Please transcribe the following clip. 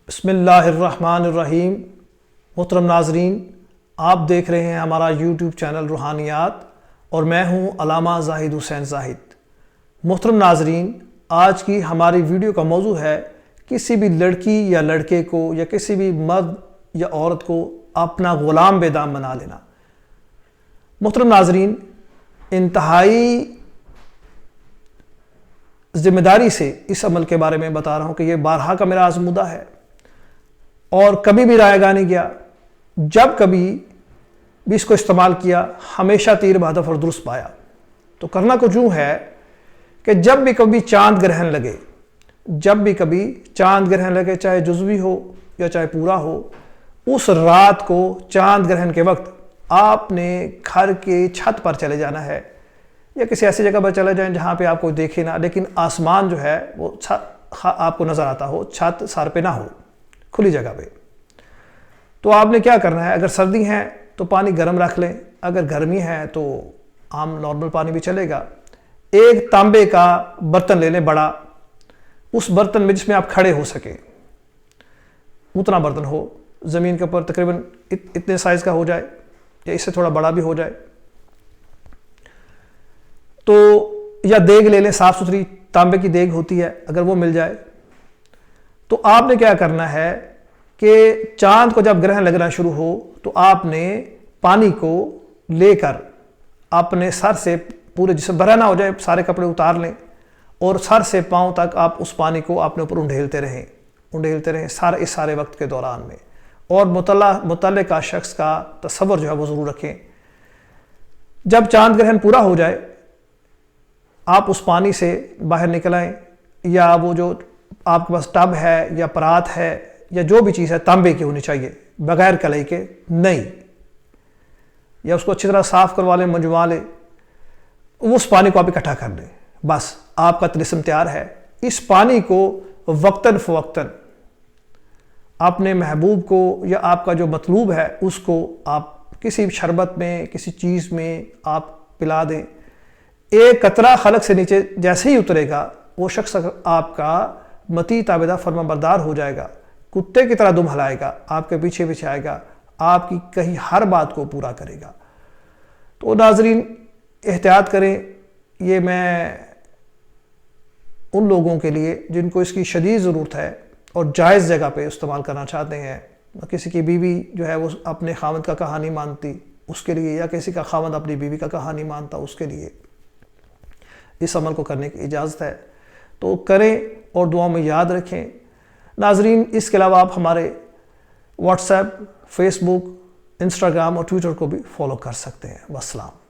بسم اللہ الرحمن الرحیم۔ محترم ناظرین، آپ دیکھ رہے ہیں ہمارا یوٹیوب چینل روحانیات اور میں ہوں علامہ زاہد حسین زاہد۔ محترم ناظرین، آج کی ہماری ویڈیو کا موضوع ہے کسی بھی لڑکی یا لڑکے کو یا کسی بھی مرد یا عورت کو اپنا غلام بے دام بنا لینا۔ محترم ناظرین، انتہائی ذمہ داری سے اس عمل کے بارے میں بتا رہا ہوں کہ یہ بارہا کا میرا آزمودہ ہے اور کبھی بھی رائے گاہ نہیں گیا۔ جب کبھی بھی اس کو استعمال کیا ہمیشہ تیر بہدف اور درست پایا۔ تو کرنا کچھ یوں ہے کہ جب بھی کبھی چاند گرہن لگے، چاہے جزوی ہو یا چاہے پورا ہو، اس رات کو چاند گرہن کے وقت آپ نے گھر کے چھت پر چلے جانا ہے یا کسی ایسی جگہ پر چلے جائیں جہاں پہ آپ کو دیکھے نہ، لیکن آسمان جو ہے وہ آپ کو نظر آتا ہو، چھت سر پہ نہ ہو، کھلی جگہ پہ۔ تو آپ نے کیا کرنا ہے، اگر سردی ہے تو پانی گرم رکھ لیں، اگر گرمی ہے تو عام نارمل پانی بھی چلے گا۔ ایک تانبے کا برتن لے لیں بڑا، اس برتن میں جس میں آپ کھڑے ہو سکیں، اتنا برتن ہو، زمین کے اوپر تقریباً اتنے سائز کا ہو جائے یا اس سے تھوڑا بڑا بھی ہو جائے۔ تو یا دیگ لے لیں، صاف ستھری تانبے کی دیگ ہوتی ہے، اگر وہ مل جائے تو آپ نے کیا کرنا ہے کہ چاند کو جب گرہن لگنا شروع ہو تو آپ نے پانی کو لے کر اپنے سر سے پورے جسم بھرا نہ ہو جائے، سارے کپڑے اتار لیں اور سر سے پاؤں تک آپ اس پانی کو اپنے اوپر انڈھیلتے رہیں اس سارے وقت کے دوران میں، اور متعلقہ شخص کا تصور جو ہے وہ ضرور رکھیں۔ جب چاند گرہن پورا ہو جائے آپ اس پانی سے باہر نکل آئیں، یا وہ جو آپ کے پاس ٹب ہے یا پرات ہے یا جو بھی چیز ہے تانبے کی ہونی چاہیے، بغیر کلائی کے نہیں، یا اس کو اچھی طرح صاف کروا لیں، منجوا لیں، اس پانی کو آپ اکٹھا کر لیں، بس آپ کا طلسم تیار ہے۔ اس پانی کو وقتاً فوقتاً اپنے محبوب کو یا آپ کا جو مطلوب ہے اس کو آپ کسی شربت میں، کسی چیز میں آپ پلا دیں۔ ایک قطرہ خلق سے نیچے جیسے ہی اترے گا وہ شخص آپ کا مطیع تابعدار فرما بردار ہو جائے گا، کتے کی طرح دم ہلائے گا، آپ کے پیچھے پیچھے آئے گا، آپ کی کہیں ہر بات کو پورا کرے گا۔ تو ناظرین احتیاط کریں۔ یہ میں ان لوگوں کے لیے جن کو اس کی شدید ضرورت ہے اور جائز جگہ پہ استعمال کرنا چاہتے ہیں، کسی کی بیوی جو ہے وہ اپنے خاوند کا کہا نہیں مانتی اس کے لیے، یا کسی کا خاوند اپنی بیوی کا کہا نہیں مانتا اس کے لیے اس عمل کو کرنے کی اجازت ہے، تو کریں اور دعاؤں میں یاد رکھیں۔ ناظرین اس کے علاوہ آپ ہمارے واٹس ایپ، فیس بک، انسٹاگرام اور ٹویٹر کو بھی فالو کر سکتے ہیں۔ والسلام۔